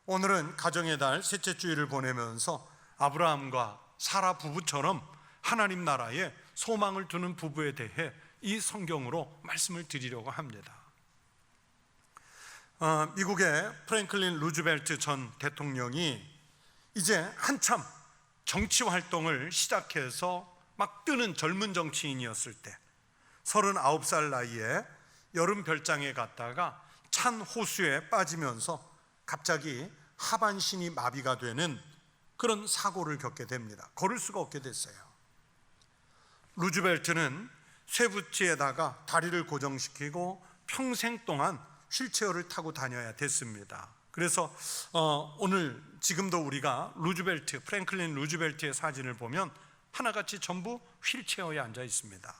오늘은 가정의 달 셋째 주일을 보내면서 아브라함과 사라 부부처럼 하나님 나라에 소망을 두는 부부에 대해 이 성경으로 말씀을 드리려고 합니다. 미국의 프랭클린 루즈벨트 전 대통령이 이제 한참 정치 활동을 시작해서 막 뜨는 젊은 정치인이었을 때 39살 나이에 여름 별장에 갔다가 찬 호수에 빠지면서 갑자기 하반신이 마비가 되는 그런 사고를 겪게 됩니다. 걸을 수가 없게 됐어요. 루즈벨트는 쇠붙이에다가 다리를 고정시키고 평생 동안 휠체어를 타고 다녀야 됐습니다. 그래서 오늘 지금도 우리가 루즈벨트, 프랭클린 루즈벨트의 사진을 보면 하나같이 전부 휠체어에 앉아 있습니다.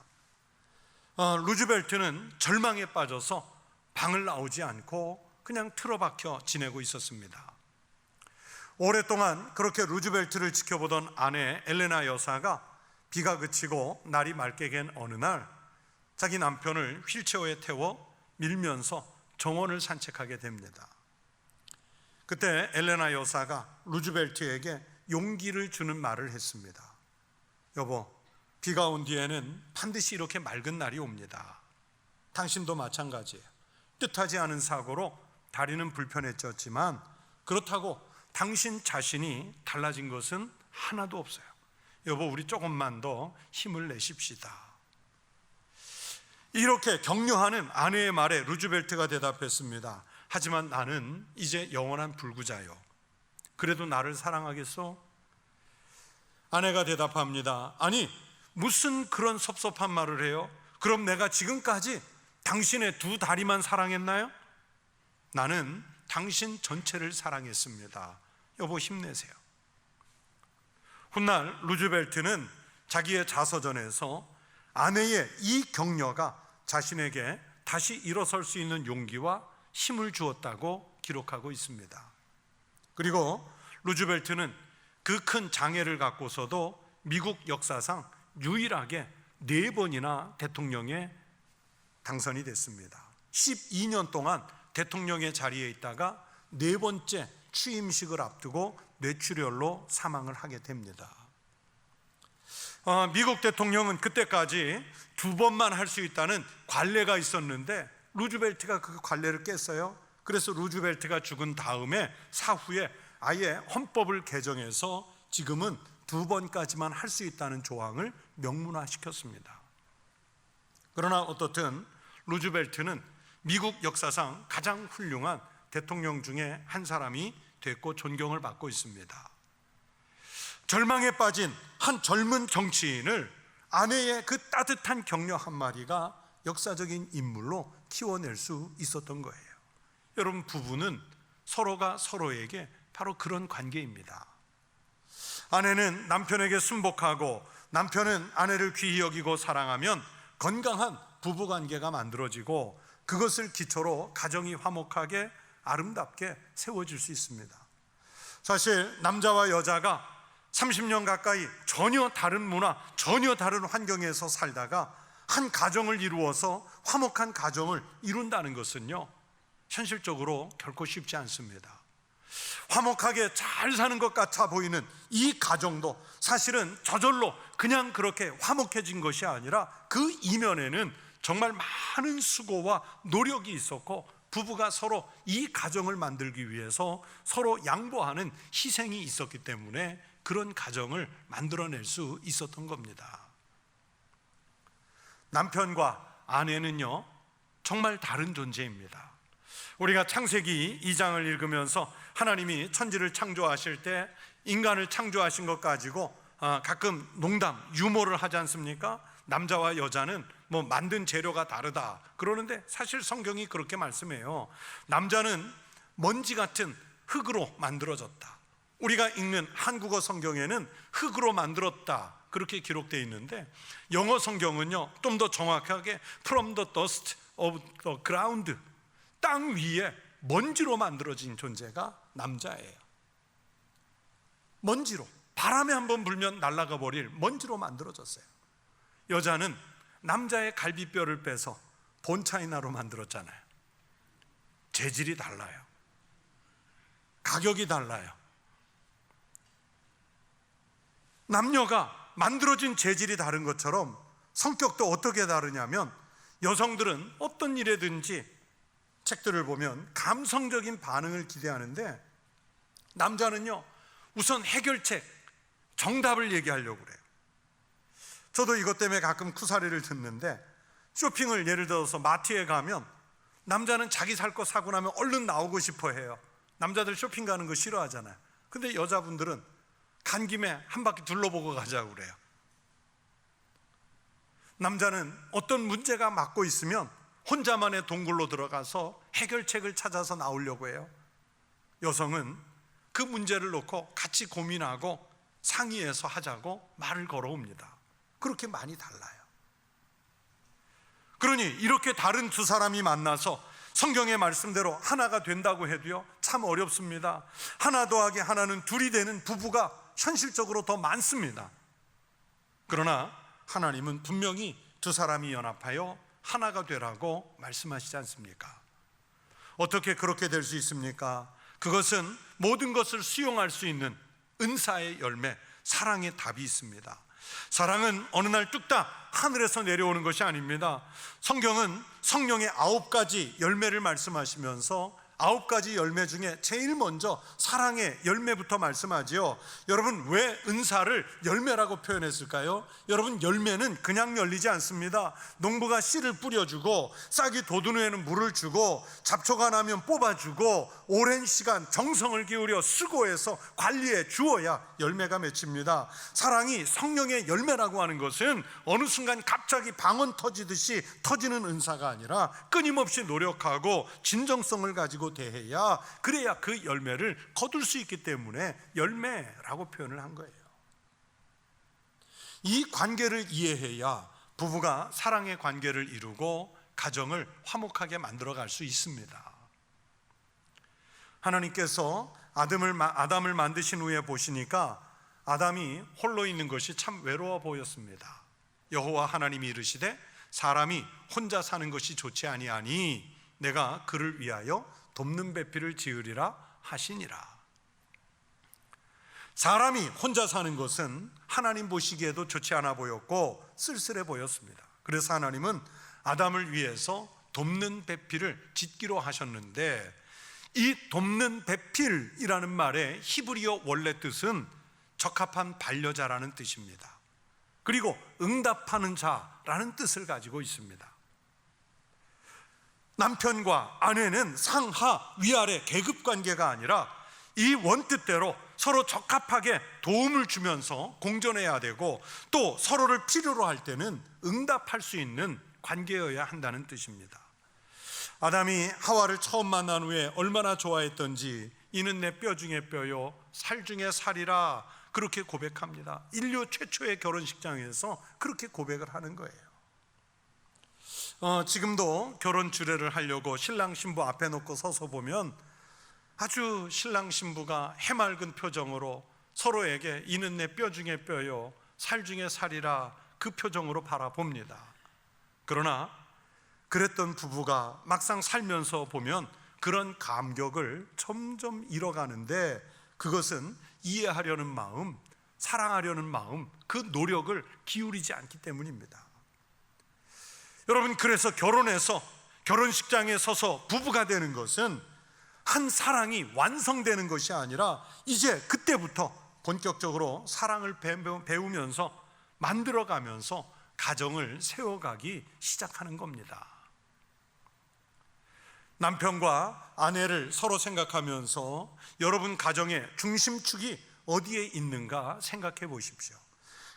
루즈벨트는 절망에 빠져서 방을 나오지 않고 그냥 틀어박혀 지내고 있었습니다. 오랫동안 그렇게 루즈벨트를 지켜보던 아내 엘레나 여사가 비가 그치고 날이 맑게 갠 어느 날 자기 남편을 휠체어에 태워 밀면서 정원을 산책하게 됩니다. 그때 엘레나 여사가 루즈벨트에게 용기를 주는 말을 했습니다. 여보, 비가 온 뒤에는 반드시 이렇게 맑은 날이 옵니다. 당신도 마찬가지예요. 뜻하지 않은 사고로 다리는 불편해졌지만 그렇다고 당신 자신이 달라진 것은 하나도 없어요. 여보, 우리 조금만 더 힘을 내십시다. 이렇게 격려하는 아내의 말에 루즈벨트가 대답했습니다. 하지만 나는 이제 영원한 불구자요. 그래도 나를 사랑하겠소? 아내가 대답합니다. 아니, 무슨 그런 섭섭한 말을 해요? 그럼 내가 지금까지 당신의 두 다리만 사랑했나요? 나는 당신 전체를 사랑했습니다. 여보, 힘내세요. 훗날 루즈벨트는 자기의 자서전에서 아내의 이 격려가 자신에게 다시 일어설 수 있는 용기와 힘을 주었다고 기록하고 있습니다. 그리고 루즈벨트는 그 큰 장애를 갖고서도 미국 역사상 유일하게 4번이나 대통령에 당선이 됐습니다. 12년 동안 대통령의 자리에 있다가 4번째 취임식을 앞두고 뇌출혈로 사망을 하게 됩니다. 미국 대통령은 그때까지 2번만 할 수 있다는 관례가 있었는데 루즈벨트가 그 관례를 깼어요. 그래서 루즈벨트가 죽은 다음에 사후에 아예 헌법을 개정해서 지금은 2번까지만 할 수 있다는 조항을 명문화시켰습니다. 그러나 어떻든 루즈벨트는 미국 역사상 가장 훌륭한 대통령 중에 한 사람이 됐고 존경을 받고 있습니다. 절망에 빠진 한 젊은 정치인을 아내의 그 따뜻한 격려 한마디가 역사적인 인물로 키워낼 수 있었던 거예요. 여러분, 부부는 서로가 서로에게 바로 그런 관계입니다. 아내는 남편에게 순복하고 남편은 아내를 귀히 여기고 사랑하면 건강한 부부관계가 만들어지고 그것을 기초로 가정이 화목하게 아름답게 세워질 수 있습니다. 사실 남자와 여자가 30년 가까이 전혀 다른 문화, 전혀 다른 환경에서 살다가 한 가정을 이루어서 화목한 가정을 이룬다는 것은요, 현실적으로 결코 쉽지 않습니다. 화목하게 잘 사는 것 같아 보이는 이 가정도 사실은 저절로 그냥 그렇게 화목해진 것이 아니라 그 이면에는 정말 많은 수고와 노력이 있었고 부부가 서로 이 가정을 만들기 위해서 서로 양보하는 희생이 있었기 때문에 그런 가정을 만들어낼 수 있었던 겁니다. 남편과 아내는요, 정말 다른 존재입니다. 우리가 창세기 2장을 읽으면서 하나님이 천지를 창조하실 때 인간을 창조하신 것 가지고 가끔 농담, 유머를 하지 않습니까? 남자와 여자는 뭐 만든 재료가 다르다 그러는데 사실 성경이 그렇게 말씀해요. 남자는 먼지 같은 흙으로 만들어졌다. 우리가 읽는 한국어 성경에는 흙으로 만들었다 그렇게 기록되어 있는데 영어 성경은요, 좀 더 정확하게 From the dust of the ground, 땅 위에 먼지로 만들어진 존재가 남자예요. 먼지로, 바람에 한번 불면 날아가 버릴 먼지로 만들어졌어요. 여자는 남자의 갈비뼈를 빼서 본 차이나로 만들었잖아요. 재질이 달라요. 가격이 달라요. 남녀가 만들어진 재질이 다른 것처럼 성격도 어떻게 다르냐면, 여성들은 어떤 일에든지 책들을 보면 감성적인 반응을 기대하는데, 남자는요 우선 해결책, 정답을 얘기하려고 그래요. 저도 이것 때문에 가끔 쿠사리를 듣는데, 쇼핑을 예를 들어서 마트에 가면 남자는 자기 살 거 사고 나면 얼른 나오고 싶어 해요. 남자들 쇼핑 가는 거 싫어하잖아요. 근데 여자분들은 간 김에 한 바퀴 둘러보고 가자고 그래요. 남자는 어떤 문제가 맞고 있으면 혼자만의 동굴로 들어가서 해결책을 찾아서 나오려고 해요. 여성은 그 문제를 놓고 같이 고민하고 상의해서 하자고 말을 걸어옵니다. 그렇게 많이 달라요. 그러니 이렇게 다른 두 사람이 만나서 성경의 말씀대로 하나가 된다고 해도요 참 어렵습니다. 하나 더하기 하나는 둘이 되는 부부가 현실적으로 더 많습니다. 그러나 하나님은 분명히 두 사람이 연합하여 하나가 되라고 말씀하시지 않습니까? 어떻게 그렇게 될 수 있습니까? 그것은 모든 것을 수용할 수 있는 은사의 열매, 사랑의 답이 있습니다. 사랑은 어느 날 뚝딱 하늘에서 내려오는 것이 아닙니다. 성경은 성령의 9가지 열매를 말씀하시면서 9가지 열매 중에 제일 먼저 사랑의 열매부터 말씀하지요. 여러분, 왜 은사를 열매라고 표현했을까요? 여러분, 열매는 그냥 열리지 않습니다. 농부가 씨를 뿌려주고 싹이 돋은 후에는 물을 주고 잡초가 나면 뽑아주고 오랜 시간 정성을 기울여 수고해서 관리해 주어야 열매가 맺힙니다. 사랑이 성령의 열매라고 하는 것은 어느 순간 갑자기 방언 터지듯이 터지는 은사가 아니라 끊임없이 노력하고 진정성을 가지고 대해야, 그래야 그 열매를 거둘 수 있기 때문에 열매라고 표현을 한 거예요. 이 관계를 이해해야 부부가 사랑의 관계를 이루고 가정을 화목하게 만들어갈 수 있습니다. 하나님께서 아담을 만드신 후에 보시니까 아담이 홀로 있는 것이 참 외로워 보였습니다. 여호와 하나님이 이르시되 사람이 혼자 사는 것이 좋지 아니하니 내가 그를 위하여 돕는 배필을 지으리라 하시니라. 사람이 혼자 사는 것은 하나님 보시기에도 좋지 않아 보였고 쓸쓸해 보였습니다. 그래서 하나님은 아담을 위해서 돕는 배필을 짓기로 하셨는데, 이 돕는 배필이라는 말의 히브리어 원래 뜻은 적합한 반려자라는 뜻입니다. 그리고 응답하는 자라는 뜻을 가지고 있습니다. 남편과 아내는 상하 위아래 계급 관계가 아니라 이 원뜻대로 서로 적합하게 도움을 주면서 공존해야 되고, 또 서로를 필요로 할 때는 응답할 수 있는 관계여야 한다는 뜻입니다. 아담이 하와를 처음 만난 후에 얼마나 좋아했던지 이는 내 뼈 중에 뼈요 살 중에 살이라 그렇게 고백합니다. 인류 최초의 결혼식장에서 그렇게 고백을 하는 거예요. 지금도 결혼 주례를 하려고 신랑 신부 앞에 놓고 서서 보면 아주 신랑 신부가 해맑은 표정으로 서로에게 이는 내 뼈 중에 뼈요 살 중에 살이라 그 표정으로 바라봅니다. 그러나 그랬던 부부가 막상 살면서 보면 그런 감격을 점점 잃어가는데, 그것은 이해하려는 마음, 사랑하려는 마음, 그 노력을 기울이지 않기 때문입니다. 여러분, 그래서 결혼해서 결혼식장에 서서 부부가 되는 것은 한 사랑이 완성되는 것이 아니라 이제 그때부터 본격적으로 사랑을 배우면서 만들어가면서 가정을 세워가기 시작하는 겁니다. 남편과 아내를 서로 생각하면서 여러분 가정의 중심축이 어디에 있는가 생각해 보십시오.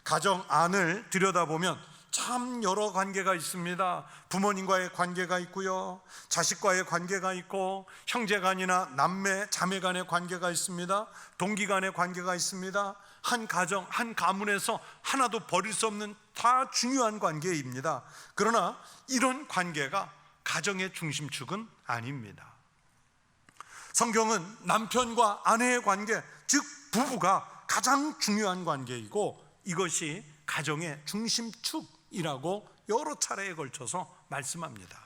가정 안을 들여다보면 참 여러 관계가 있습니다. 부모님과의 관계가 있고요, 자식과의 관계가 있고, 형제간이나 남매 자매 간의 관계가 있습니다. 동기 간의 관계가 있습니다. 한 가정, 한 가문에서 하나도 버릴 수 없는 다 중요한 관계입니다. 그러나 이런 관계가 가정의 중심축은 아닙니다. 성경은 남편과 아내의 관계, 즉 부부가 가장 중요한 관계이고, 이것이 가정의 중심축이라고 여러 차례에 걸쳐서 말씀합니다.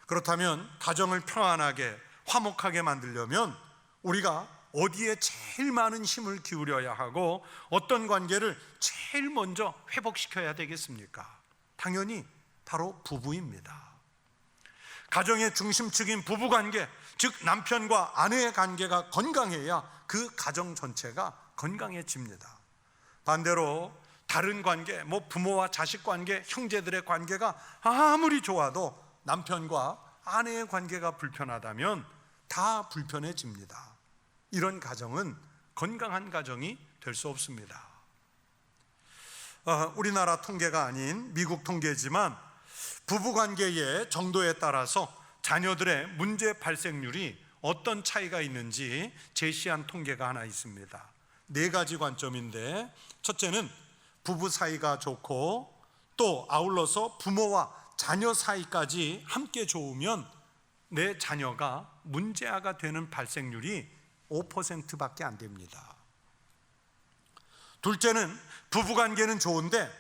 그렇다면 가정을 평안하게 화목하게 만들려면 우리가 어디에 제일 많은 힘을 기울여야 하고 어떤 관계를 제일 먼저 회복시켜야 되겠습니까? 당연히 바로 부부입니다. 가정의 중심축인 부부관계, 즉 남편과 아내의 관계가 건강해야 그 가정 전체가 건강해집니다. 반대로 다른 관계, 부모와 자식 관계, 형제들의 관계가 아무리 좋아도 남편과 아내의 관계가 불편하다면 다 불편해집니다. 이런 가정은 건강한 가정이 될 수 없습니다. 우리나라 통계가 아닌 미국 통계지만 부부관계의 정도에 따라서 자녀들의 문제 발생률이 어떤 차이가 있는지 제시한 통계가 하나 있습니다. 4가지 관점인데, 첫째는 부부 사이가 좋고 또 아울러서 부모와 자녀 사이까지 함께 좋으면 내 자녀가 문제아가 되는 발생률이 5%밖에 안 됩니다. 둘째는 부부관계는 좋은데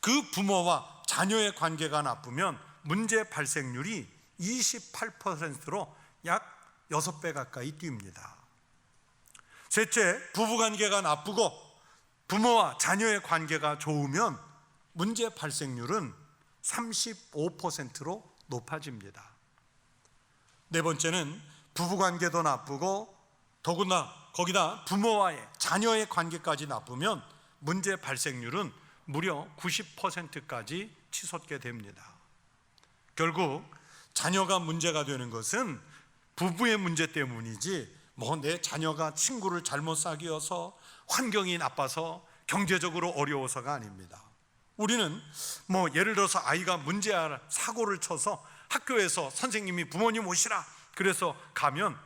그 부모와 자녀의 관계가 나쁘면 문제 발생률이 28%로 약 6배 가까이 뜁니다. 셋째, 부부관계가 나쁘고 부모와 자녀의 관계가 좋으면 문제 발생률은 35%로 높아집니다. 네 번째는 부부관계도 나쁘고 더구나 거기다 부모와의 자녀의 관계까지 나쁘면 문제 발생률은 무려 90%까지 치솟게 됩니다. 결국 자녀가 문제가 되는 것은 부부의 문제 때문이지 내 자녀가 친구를 잘못 사귀어서 환경이 나빠서 경제적으로 어려워서가 아닙니다. 우리는 예를 들어서 아이가 문제아 사고를 쳐서 학교에서 선생님이 부모님 오시라 그래서 가면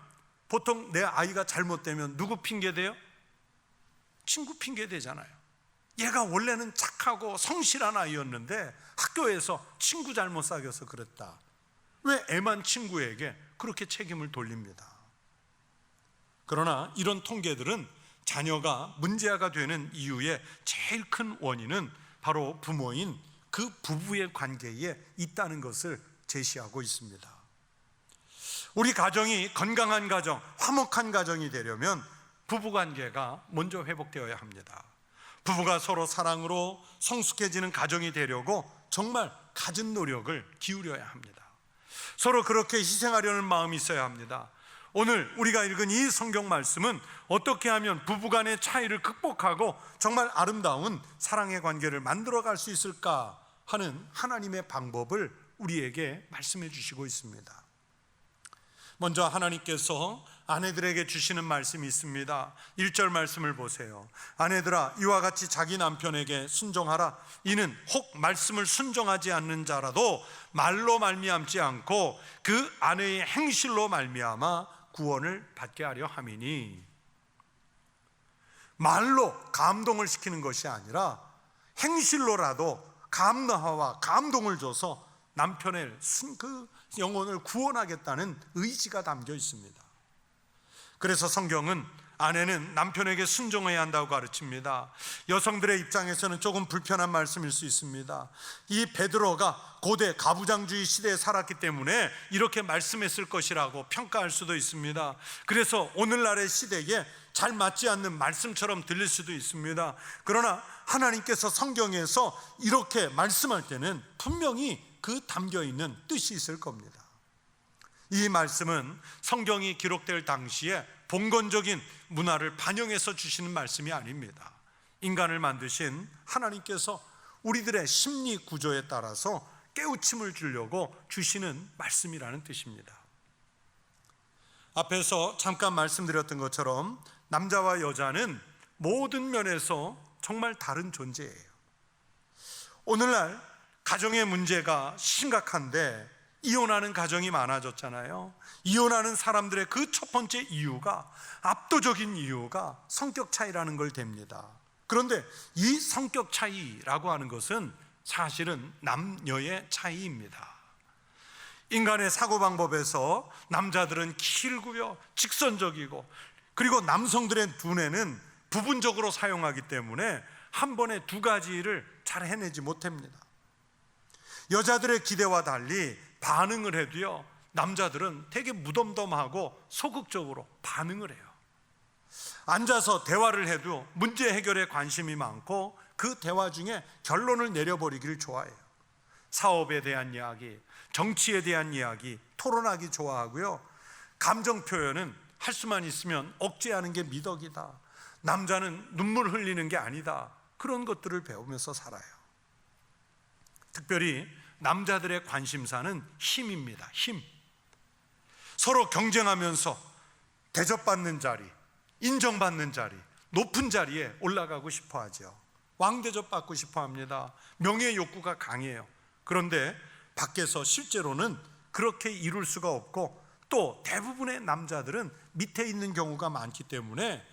보통 내 아이가 잘못되면 누구 핑계대요? 친구 핑계대잖아요. 얘가 원래는 착하고 성실한 아이였는데 학교에서 친구 잘못 사귀어서 그랬다. 왜 애만 친구에게 그렇게 책임을 돌립니다. 그러나 이런 통계들은 자녀가 문제아가 되는 이유의 제일 큰 원인은 바로 부모인 그 부부의 관계에 있다는 것을 제시하고 있습니다. 우리 가정이 건강한 가정, 화목한 가정이 되려면 부부관계가 먼저 회복되어야 합니다. 부부가 서로 사랑으로 성숙해지는 가정이 되려고 정말 갖은 노력을 기울여야 합니다. 서로 그렇게 희생하려는 마음이 있어야 합니다. 오늘 우리가 읽은 이 성경 말씀은 어떻게 하면 부부간의 차이를 극복하고 정말 아름다운 사랑의 관계를 만들어갈 수 있을까 하는 하나님의 방법을 우리에게 말씀해 주시고 있습니다. 먼저 하나님께서 아내들에게 주시는 말씀이 있습니다. 1절 말씀을 보세요. 아내들아 이와 같이 자기 남편에게 순종하라. 이는 혹 말씀을 순종하지 않는 자라도 말로 말미암지 않고 그 아내의 행실로 말미암아 구원을 받게 하려 함이니. 말로 감동을 시키는 것이 아니라 행실로라도 감화와 감동을 줘서 남편의 그 영혼을 구원하겠다는 의지가 담겨 있습니다. 그래서 성경은 아내는 남편에게 순종해야 한다고 가르칩니다. 여성들의 입장에서는 조금 불편한 말씀일 수 있습니다. 이 베드로가 고대 가부장주의 시대에 살았기 때문에 이렇게 말씀했을 것이라고 평가할 수도 있습니다. 그래서 오늘날의 시대에 잘 맞지 않는 말씀처럼 들릴 수도 있습니다. 그러나 하나님께서 성경에서 이렇게 말씀할 때는 분명히 그 담겨 있는 뜻이 있을 겁니다. 이 말씀은 성경이 기록될 당시에 봉건적인 문화를 반영해서 주시는 말씀이 아닙니다. 인간을 만드신 하나님께서 우리들의 심리 구조에 따라서 깨우침을 주려고 주시는 말씀이라는 뜻입니다. 앞에서 잠깐 말씀드렸던 것처럼 남자와 여자는 모든 면에서 정말 다른 존재예요. 오늘날 가정의 문제가 심각한데 이혼하는 가정이 많아졌잖아요. 이혼하는 사람들의 그 첫 번째 이유가, 압도적인 이유가 성격 차이라는 걸 댑니다. 그런데 이 성격 차이라고 하는 것은 사실은 남녀의 차이입니다. 인간의 사고방법에서 남자들은 길고요, 직선적이고, 그리고 남성들의 두뇌는 부분적으로 사용하기 때문에 한 번에 두 가지를 잘 해내지 못합니다. 여자들의 기대와 달리 반응을 해도요, 남자들은 되게 무덤덤하고 소극적으로 반응을 해요. 앉아서 대화를 해도 문제 해결에 관심이 많고 그 대화 중에 결론을 내려버리기를 좋아해요. 사업에 대한 이야기, 정치에 대한 이야기, 토론하기 좋아하고요. 감정 표현은 할 수만 있으면 억제하는 게 미덕이다. 남자는 눈물 흘리는 게 아니다. 그런 것들을 배우면서 살아요. 특별히 남자들의 관심사는 힘입니다. 힘. 서로 경쟁하면서 대접받는 자리, 인정받는 자리, 높은 자리에 올라가고 싶어 하죠. 왕대접 받고 싶어 합니다. 명예 욕구가 강해요. 그런데 밖에서 실제로는 그렇게 이룰 수가 없고, 또 대부분의 남자들은 밑에 있는 경우가 많기 때문에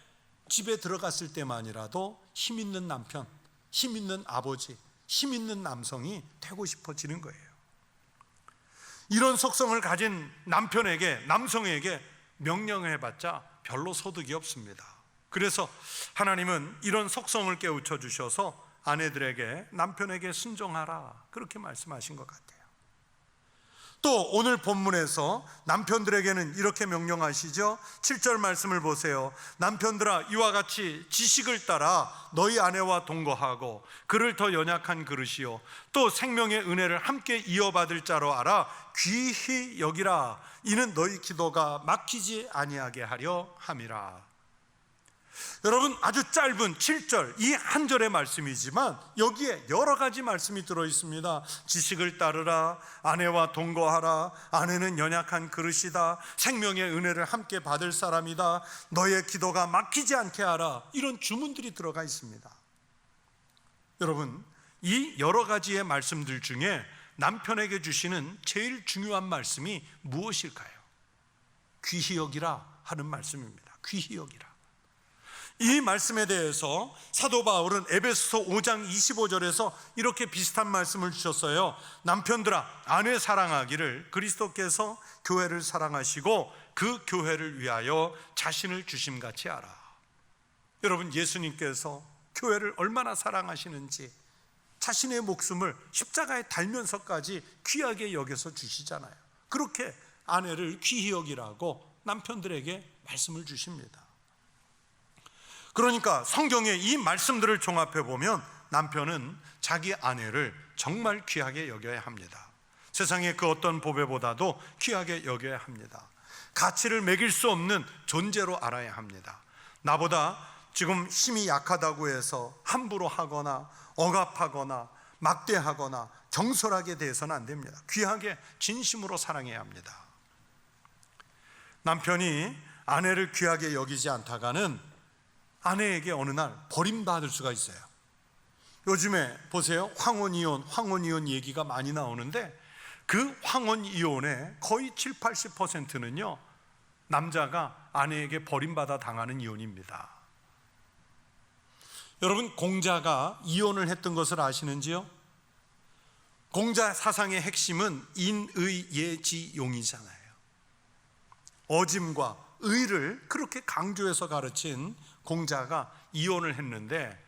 집에 들어갔을 때만이라도 힘 있는 남편, 힘 있는 아버지, 힘 있는 남성이 되고 싶어지는 거예요. 이런 속성을 가진 남편에게, 남성에게 명령을 해봤자 별로 소득이 없습니다. 그래서 하나님은 이런 속성을 깨우쳐 주셔서 아내들에게, 남편에게 순종하라, 그렇게 말씀하신 것 같아요. 또 오늘 본문에서 남편들에게는 이렇게 명령하시죠. 7절 말씀을 보세요. 남편들아, 이와 같이 지식을 따라 너희 아내와 동거하고 그를 더 연약한 그릇이요 또 생명의 은혜를 함께 이어받을 자로 알아 귀히 여기라. 이는 너희 기도가 막히지 아니하게 하려 함이라. 여러분, 아주 짧은 7절, 이 한 절의 말씀이지만 여기에 여러 가지 말씀이 들어있습니다. 지식을 따르라, 아내와 동거하라, 아내는 연약한 그릇이다, 생명의 은혜를 함께 받을 사람이다, 너의 기도가 막히지 않게 하라, 이런 주문들이 들어가 있습니다. 여러분, 이 여러 가지의 말씀들 중에 남편에게 주시는 제일 중요한 말씀이 무엇일까요? 귀히 여기라 하는 말씀입니다. 귀히 여기라. 이 말씀에 대해서 사도 바울은 에베소서 5장 25절에서 이렇게 비슷한 말씀을 주셨어요. 남편들아, 아내 사랑하기를 그리스도께서 교회를 사랑하시고 그 교회를 위하여 자신을 주심같이 하라. 여러분, 예수님께서 교회를 얼마나 사랑하시는지 자신의 목숨을 십자가에 달면서까지 귀하게 여겨서 주시잖아요. 그렇게 아내를 귀히 여기라고 남편들에게 말씀을 주십니다. 그러니까 성경의 이 말씀들을 종합해 보면 남편은 자기 아내를 정말 귀하게 여겨야 합니다. 세상의 그 어떤 보배보다도 귀하게 여겨야 합니다. 가치를 매길 수 없는 존재로 알아야 합니다. 나보다 지금 힘이 약하다고 해서 함부로 하거나 억압하거나 막대하거나 경솔하게 대해서는 안 됩니다. 귀하게 진심으로 사랑해야 합니다. 남편이 아내를 귀하게 여기지 않다가는 아내에게 어느 날 버림받을 수가 있어요. 요즘에 보세요, 황혼이혼 얘기가 많이 나오는데 그 황혼이혼의 거의 7, 80%는요 남자가 아내에게 버림받아 당하는 이혼입니다. 여러분, 공자가 이혼을 했던 것을 아시는지요? 공자 사상의 핵심은 인의예지용이잖아요. 어짐과 의를 그렇게 강조해서 가르친 공자가 이혼을 했는데,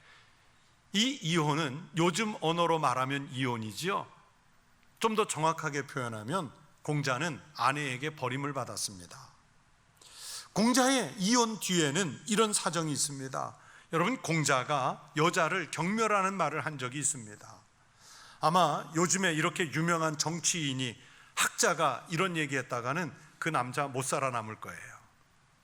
이 이혼은 요즘 언어로 말하면 이혼이지요. 좀 더 정확하게 표현하면 공자는 아내에게 버림을 받았습니다. 공자의 이혼 뒤에는 이런 사정이 있습니다. 여러분, 공자가 여자를 경멸하는 말을 한 적이 있습니다. 아마 요즘에 이렇게 유명한 정치인이, 학자가 이런 얘기했다가는 그 남자 못 살아남을 거예요.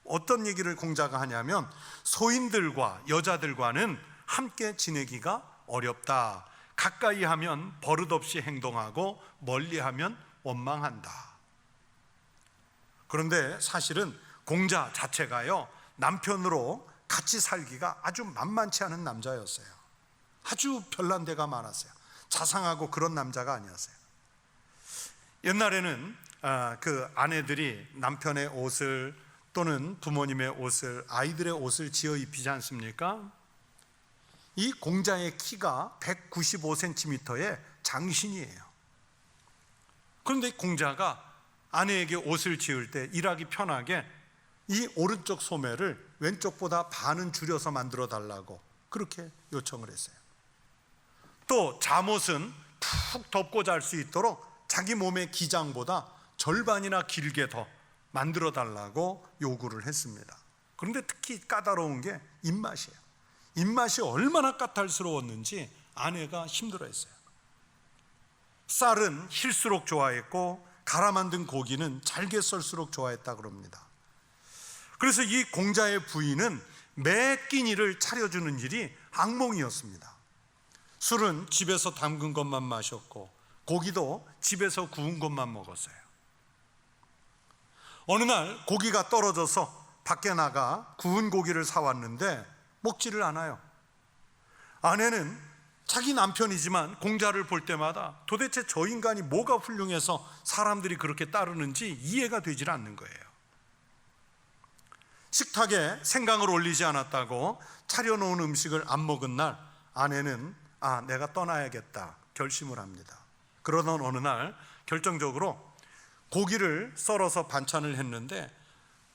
어떤 얘기를 공자가 하냐면, 소인들과 여자들과는 함께 지내기가 어렵다. 가까이 하면 버릇없이 행동하고 멀리하면 원망한다. 그런데 사실은 공자 자체가요 남편으로 같이 살기가 아주 만만치 않은 남자였어요. 아주 별난 데가 많았어요. 자상하고 그런 남자가 아니었어요. 옛날에는 그 아내들이 남편의 옷을 또는 부모님의 옷을, 아이들의 옷을 지어 입히지 않습니까? 이 공자의 키가 195cm의 장신이에요. 그런데 공자가 아내에게 옷을 지을 때 일하기 편하게 이 오른쪽 소매를 왼쪽보다 반은 줄여서 만들어 달라고 그렇게 요청을 했어요. 또 잠옷은 푹 덮고 잘 수 있도록 자기 몸의 기장보다 절반이나 길게 더 만들어 달라고 요구를 했습니다. 그런데 특히 까다로운 게 입맛이에요. 입맛이 얼마나 까탈스러웠는지 아내가 힘들어했어요. 쌀은 hir수록 좋아했고 갈아 만든 고기는 잘게 썰수록 좋아했다 그럽니다. 그래서 이 공자의 부인은 매 끼니를 차려주는 일이 악몽이었습니다. 술은 집에서 담근 것만 마셨고 고기도 집에서 구운 것만 먹었어요. 어느 날 고기가 떨어져서 밖에 나가 구운 고기를 사왔는데 먹지를 않아요. 아내는 자기 남편이지만 공자를 볼 때마다 도대체 저 인간이 뭐가 훌륭해서 사람들이 그렇게 따르는지 이해가 되질 않는 거예요. 식탁에 생강을 올리지 않았다고 차려놓은 음식을 안 먹은 날 아내는 내가 떠나야겠다 결심을 합니다. 그러던 어느 날 결정적으로 고기를 썰어서 반찬을 했는데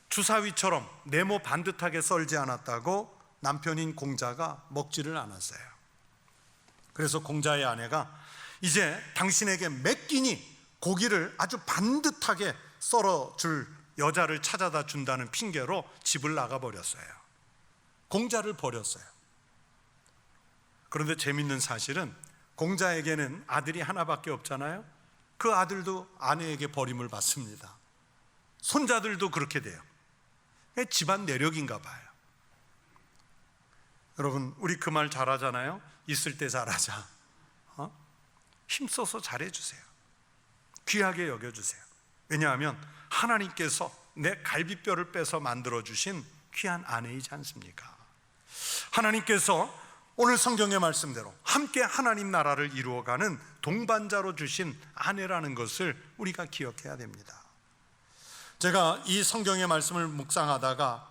주사위처럼 네모 반듯하게 썰지 않았다고 남편인 공자가 먹지를 않았어요. 그래서 공자의 아내가 이제 당신에게 몇 끼니 고기를 아주 반듯하게 썰어줄 여자를 찾아다 준다는 핑계로 집을 나가버렸어요. 공자를 버렸어요. 그런데 재밌는 사실은 공자에게는 아들이 하나밖에 없잖아요. 그 아들도 아내에게 버림을 받습니다. 손자들도 그렇게 돼요. 집안 내력인가 봐요. 여러분, 우리 그 말 잘하잖아요. 있을 때 잘하자. 힘써서 잘해주세요. 귀하게 여겨주세요. 왜냐하면 하나님께서 내 갈비뼈를 빼서 만들어주신 귀한 아내이지 않습니까? 하나님께서 오늘 성경의 말씀대로 함께 하나님 나라를 이루어가는 동반자로 주신 아내라는 것을 우리가 기억해야 됩니다. 제가 이 성경의 말씀을 묵상하다가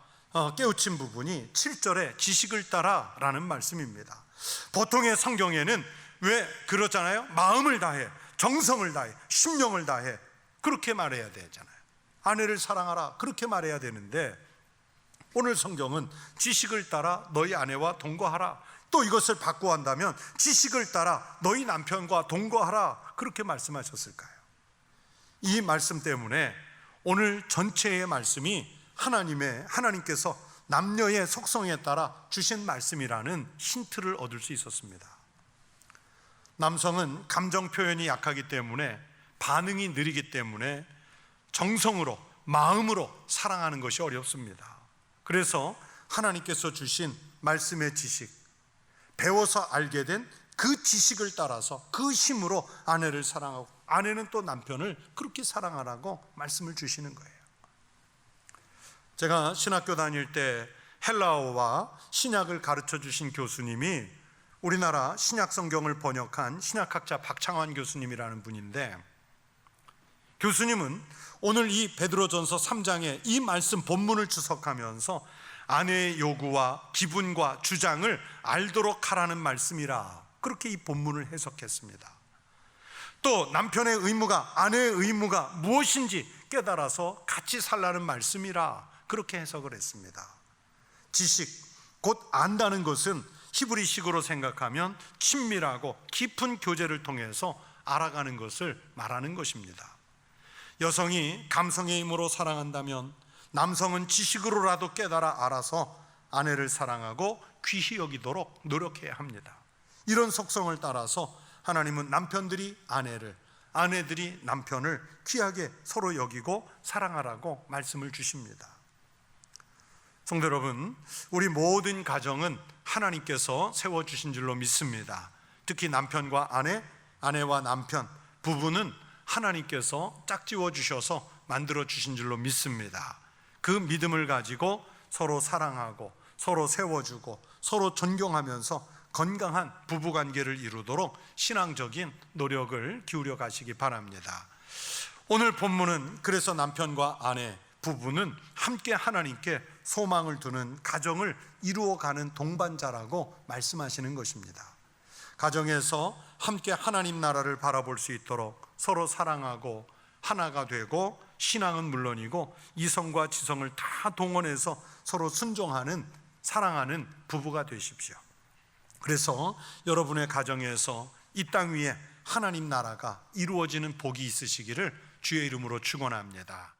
깨우친 부분이 7절에 지식을 따라 라는 말씀입니다. 보통의 성경에는 왜 그렇잖아요. 마음을 다해, 정성을 다해, 심령을 다해 그렇게 말해야 되잖아요. 아내를 사랑하라 그렇게 말해야 되는데 오늘 성경은 지식을 따라 너희 아내와 동거하라, 또 이것을 바꾸어 한다면 지식을 따라 너희 남편과 동거하라 그렇게 말씀하셨을까요? 이 말씀 때문에 오늘 전체의 말씀이 하나님께서 남녀의 속성에 따라 주신 말씀이라는 힌트를 얻을 수 있었습니다. 남성은 감정 표현이 약하기 때문에, 반응이 느리기 때문에 정성으로, 마음으로 사랑하는 것이 어렵습니다. 그래서 하나님께서 주신 말씀의 지식, 배워서 알게 된 그 지식을 따라서 그 힘으로 아내를 사랑하고 아내는 또 남편을 그렇게 사랑하라고 말씀을 주시는 거예요. 제가 신학교 다닐 때 헬라어와 신약을 가르쳐 주신 교수님이 우리나라 신약 성경을 번역한 신약학자 박창환 교수님이라는 분인데, 교수님은 오늘 이 베드로전서 3장에 이 말씀 본문을 주석하면서 아내의 요구와 기분과 주장을 알도록 하라는 말씀이라 그렇게 이 본문을 해석했습니다. 또 남편의 의무가, 아내의 의무가 무엇인지 깨달아서 같이 살라는 말씀이라 그렇게 해석을 했습니다. 지식, 곧 안다는 것은 히브리식으로 생각하면 친밀하고 깊은 교제를 통해서 알아가는 것을 말하는 것입니다. 여성이 감성의 힘으로 사랑한다면 남성은 지식으로라도 깨달아 알아서 아내를 사랑하고 귀히 여기도록 노력해야 합니다. 이런 속성을 따라서 하나님은 남편들이 아내를, 아내들이 남편을 귀하게 서로 여기고 사랑하라고 말씀을 주십니다. 성도 여러분, 우리 모든 가정은 하나님께서 세워주신 줄로 믿습니다. 특히 남편과 아내, 아내와 남편, 부부는 하나님께서 짝지워 주셔서 만들어 주신 줄로 믿습니다. 그 믿음을 가지고 서로 사랑하고 서로 세워주고 서로 존경하면서 건강한 부부관계를 이루도록 신앙적인 노력을 기울여 가시기 바랍니다. 오늘 본문은 그래서 남편과 아내, 부부는 함께 하나님께 소망을 두는 가정을 이루어가는 동반자라고 말씀하시는 것입니다. 가정에서 함께 하나님 나라를 바라볼 수 있도록 서로 사랑하고 하나가 되고, 신앙은 물론이고 이성과 지성을 다 동원해서 서로 순종하는, 사랑하는 부부가 되십시오. 그래서 여러분의 가정에서 이 땅 위에 하나님 나라가 이루어지는 복이 있으시기를 주의 이름으로 축원합니다.